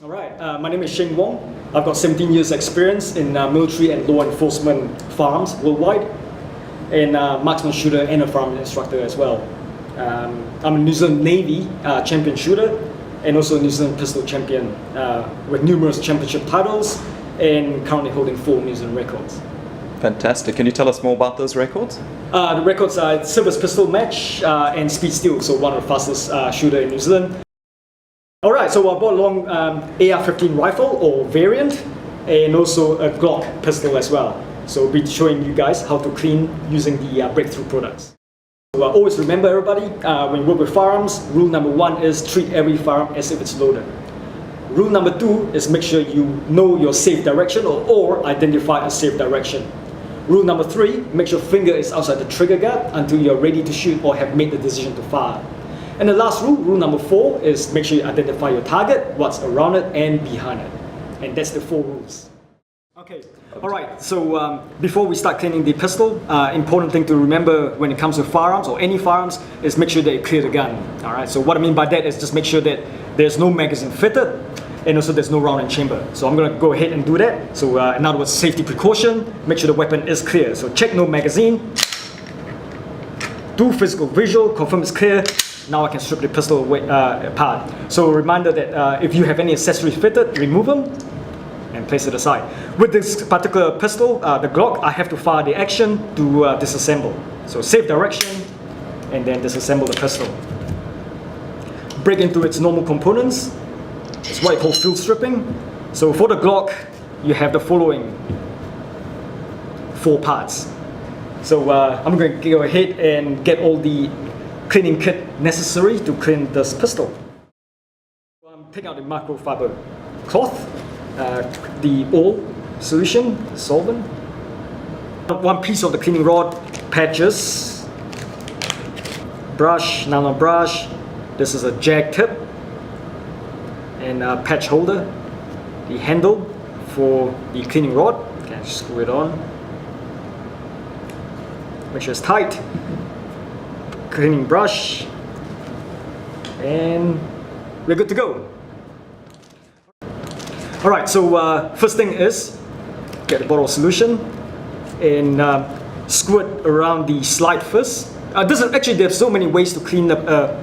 All right, my name is Sheng Wong. I've got 17 years experience in military and law enforcement firearms worldwide, and marksman shooter and a firearm instructor as well. I'm a New Zealand Navy champion shooter and also a New Zealand pistol champion with numerous championship titles and currently holding 4 New Zealand records. Fantastic. Can you tell us more about those records? The records are Silver's Pistol Match and Speed Steel, so one of the fastest shooter in New Zealand. Alright, so I brought along AR-15 rifle or variant and also a Glock pistol as well. So I'll be showing you guys how to clean using the breakthrough products. So always remember everybody, when you work with firearms, rule number 1 is treat every firearm as if it's loaded. Rule number 2 is make sure you know your safe direction or identify a safe direction. Rule number 3, make sure finger is outside the trigger guard until you're ready to shoot or have made the decision to fire. And the last rule, rule number 4, is make sure you identify your target, what's around it and behind it. And that's the 4 rules. Okay, alright, so before we start cleaning the pistol, important thing to remember when it comes to firearms or any firearms is make sure that you clear the gun. Alright, so what I mean by that is just make sure that there's no magazine fitted and also there's no round in chamber. So I'm going to go ahead and do that. So in other words, safety precaution, make sure the weapon is clear. So check no magazine, do physical visual, confirm it's clear. Now I can strip the pistol away, apart. So a reminder that if you have any accessories fitted, remove them and place it aside. With this particular pistol, the Glock, I have to fire the action to disassemble. So safe direction and then disassemble the pistol. Break into its normal components. It's what I call field stripping. So for the Glock, you have the following 4 parts. So I'm going to go ahead and get all the cleaning kit necessary to clean this pistol. Take out the microfiber cloth, the oil solution, the solvent, 1 piece of the cleaning rod, patches, brush, nylon brush, this is a jag tip, and a patch holder, the handle for the cleaning rod, okay, screw it on, make sure it's tight, cleaning brush, and we're good to go. Alright, so first thing is get the bottle of solution and screw it around the slide first. Actually, there's so many ways to clean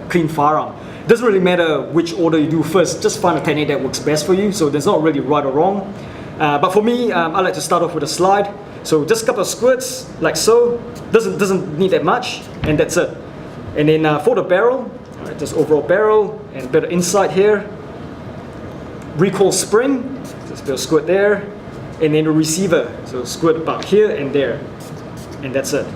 clean firearm. It doesn't really matter which order you do first, just find a technique that works best for you, so there's not really right or wrong. But for me, I like to start off with a slide. So just a couple of squirts, like so. Doesn't need that much, and that's it. And then for the barrel, alright, just overall barrel and a bit of inside here. Recoil spring, just a bit of squirt there, and then the receiver, so squirt about here and there, and that's it.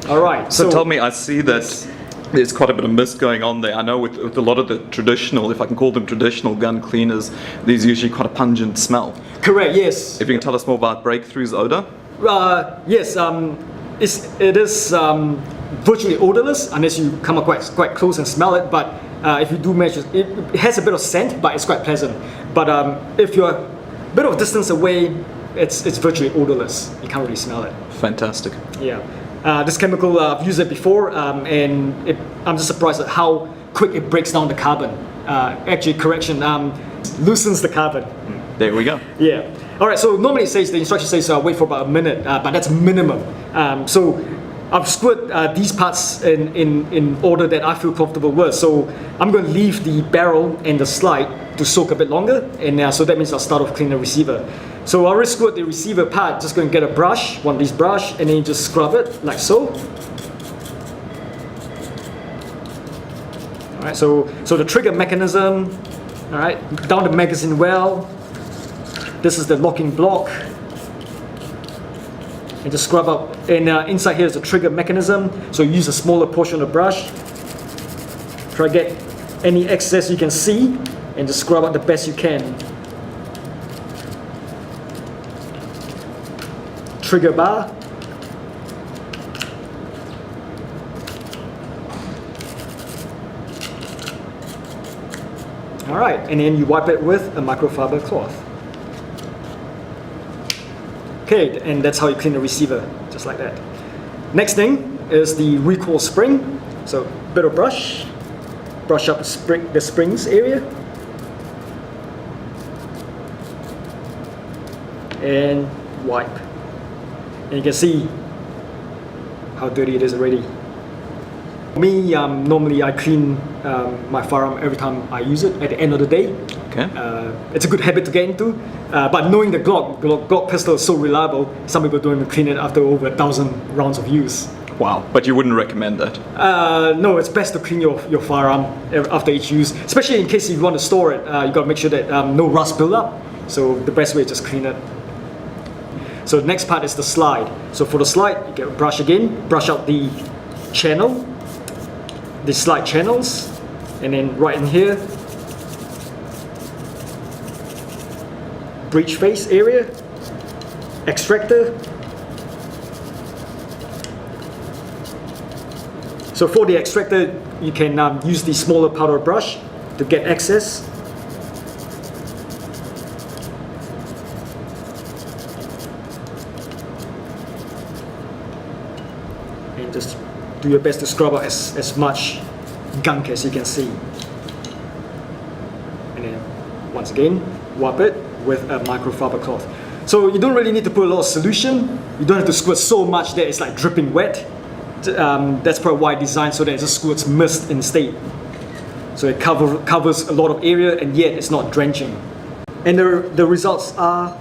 Alright, so tell me, I see that there's quite a bit of mist going on there. I know with a lot of the traditional, if I can call them traditional gun cleaners, there's usually quite a pungent smell. Correct, yes. If you can tell us more about Breakthrough's odor? Yes, it is virtually odorless unless you come up quite close and smell it, but if you do measure, it has a bit of scent, but it's quite pleasant. But if you're a bit of distance away, it's virtually odorless. You can't really smell it. Fantastic. Yeah. This chemical, I've used it before, and I'm just surprised at how quick it breaks down the carbon. Actually, correction, loosens the carbon. There we go. Yeah. Alright, so normally the instruction says wait for about a minute, but that's minimum. So I've squirted these parts in order that I feel comfortable with. So I'm going to leave the barrel and the slide to soak a bit longer, and so that means I'll start off cleaning the receiver. So I already squirt the receiver part, just going to get a brush, one of these brush, and then you just scrub it like so. Alright, so the trigger mechanism, alright, down the magazine well. This is the locking block. And just scrub up. And inside here is the trigger mechanism. So use a smaller portion of the brush. Try to get any excess you can see and just scrub out the best you can. Trigger bar. Alright, and then you wipe it with a microfiber cloth. Okay, and that's how you clean the receiver, just like that. Next thing is the recoil spring. So, bit of brush up the springs area. and wipe. And you can see how dirty it is already. Me, normally I clean my firearm every time I use it at the end of the day. Okay. It's a good habit to get into, but knowing the Glock pistol is so reliable, some people don't even clean it after over 1,000 rounds of use. Wow, but you wouldn't recommend that? No, it's best to clean your firearm after each use, especially in case you want to store it. You got to make sure that no rust build up. So the best way is just clean it. So the next part is the slide. So for the slide, you get a brush again, brush out the channel, the slide channels, and then right in here, breech face area, extractor. So for the extractor, you can use the smaller powder brush to get access. And just do your best to scrub out as much gunk as you can see. And then once again, wipe it with a microfiber cloth. So you don't really need to put a lot of solution. You don't have to squirt so much that it's like dripping wet. That's probably why it's designed so that it just squirts mist instead. So it covers a lot of area and yet it's not drenching. And the results are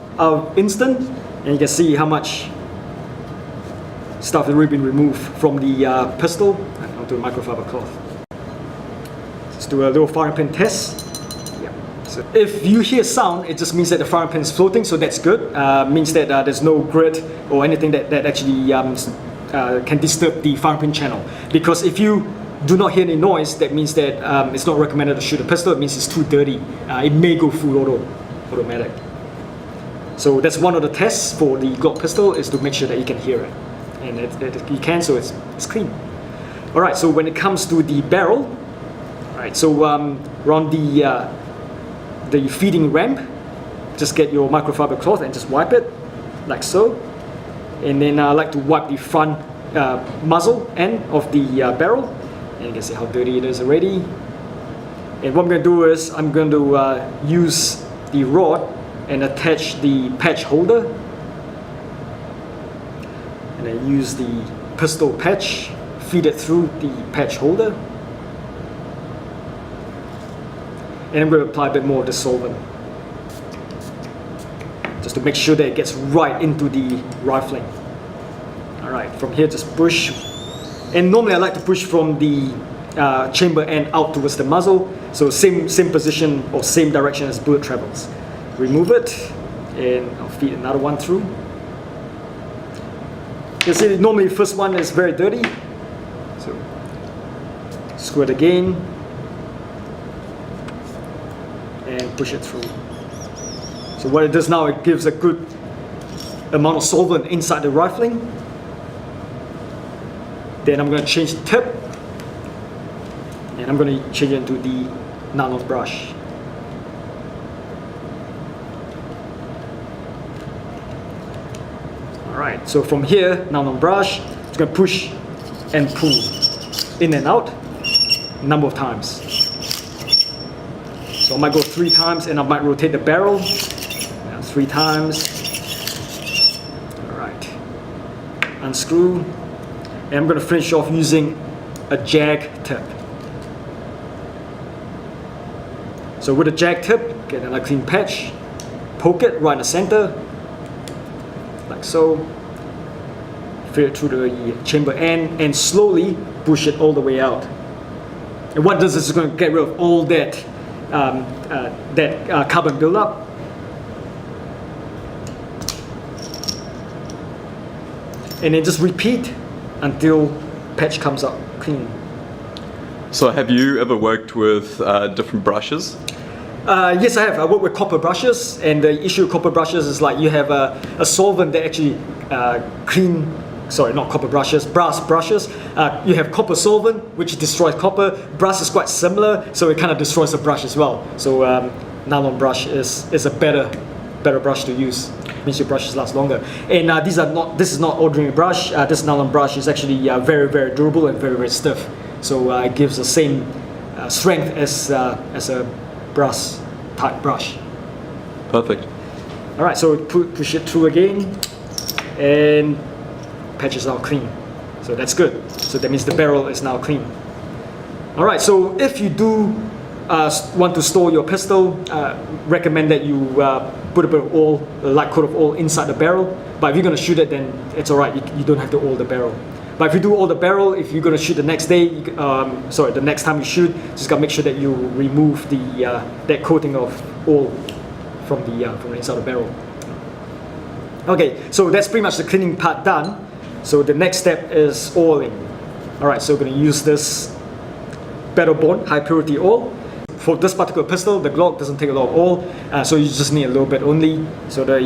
instant, and you can see how much stuff has already been removed from the pistol and onto the microfiber cloth. Let's do a little firing pin test. So if you hear sound, it just means that the firing pin is floating, so that's good. Means that there's no grit or anything that actually can disturb the firing pin channel. Because if you do not hear any noise, that means that it's not recommended to shoot a pistol. It means it's too dirty. It may go full automatic. So that's one of the tests for the Glock pistol, is to make sure that you can hear it. And you can, so it's clean. All right, so when it comes to the barrel, all right, so around the feeding ramp, just get your microfiber cloth and just wipe it, like so. And then I like to wipe the front muzzle end of the barrel, and you can see how dirty it is already. And what I'm going to do is I'm going to use the rod and attach the patch holder, and then use the pistol patch, feed it through the patch holder, and I'm going to apply a bit more of the solvent, just to make sure that it gets right into the rifling. Alright, from here just push, and normally I like to push from the chamber end out towards the muzzle, so same position or same direction as bullet travels. Remove it, and I'll feed another one through. You see, normally the first one is very dirty, so squirt again, and push it through. So what it does now, it gives a good amount of solvent inside the rifling. Then I'm going to change the tip, and I'm going to change it into the nylon brush. Alright, so from here, nylon brush, it's going to push and pull in and out a number of times. So I might go 3 times, and I might rotate the barrel 3 times. Alright, unscrew, and I'm going to finish off using a jag tip. So with a jag tip, get another clean patch, poke it right in the center, like so, feed it through the chamber end, and slowly push it all the way out. And what does this is going to get rid of all that carbon buildup. And then just repeat until patch comes out clean. So have you ever worked with different brushes? Yes, I have. I work with copper brushes, and the issue with copper brushes is like you have a solvent that actually not copper brushes, brass brushes. You have copper solvent, which destroys copper. Brass is quite similar, so it kind of destroys the brush as well. So nylon brush is a better brush to use. Means your brushes last longer. And this is not ordinary brush. This nylon brush is actually very, very durable and very, very stiff. So it gives the same strength as a brass type brush. Perfect. All right, so push it through again, and patches out clean. So that's good. So that means the barrel is now clean. All right, so if you do want to store your pistol, recommend that you put a bit of oil, a light coat of oil inside the barrel. But if you're gonna shoot it, then it's all right. You don't have to oil the barrel. But if you do oil the barrel, if you're gonna shoot the next day, the next time you shoot, just gotta make sure that you remove that coating of oil from the inside the barrel. Okay, so that's pretty much the cleaning part done. So the next step is oiling. All right, so we're gonna use this Battle Bond high purity oil. For this particular pistol, the Glock doesn't take a lot of oil, so you just need a little bit only. So the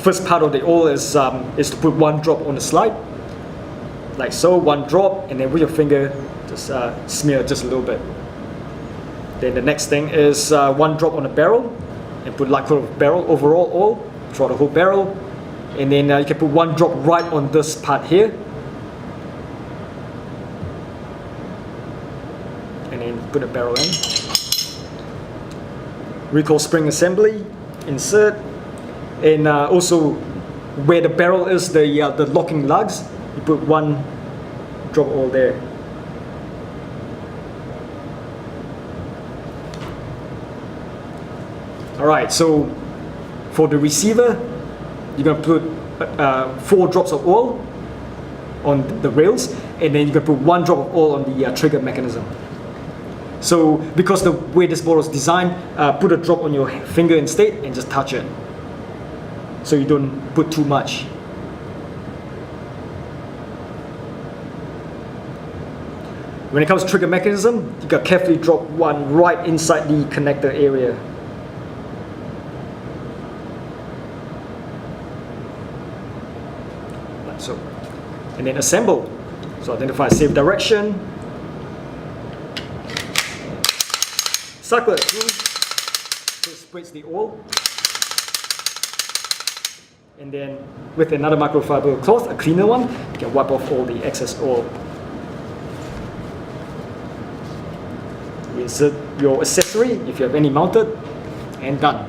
first part of the oil is to put 1 drop on the slide, like so, 1 drop, and then with your finger, just smear just a little bit. Then the next thing is 1 drop on the barrel, and put light coat of barrel overall oil throughout the whole barrel, and then you can put 1 drop right on this part here, and then put the barrel in. Recoil spring assembly, insert, and also where the barrel is, the locking lugs, you put 1 drop of oil there. All right, so for the receiver, you're gonna put 4 drops of oil on the rails, and then you're gonna put 1 drop of oil on the trigger mechanism. So because the way this bottle is designed, put a drop on your finger instead and just touch it, so you don't put too much. When it comes to trigger mechanism, you gotta carefully drop 1 right inside the connector area. Like so. And then assemble. So identify safe direction. Circle it through, so it spreads the oil, and then with another microfiber cloth, a cleaner one, you can wipe off all the excess oil. You insert your accessory if you have any mounted, and done.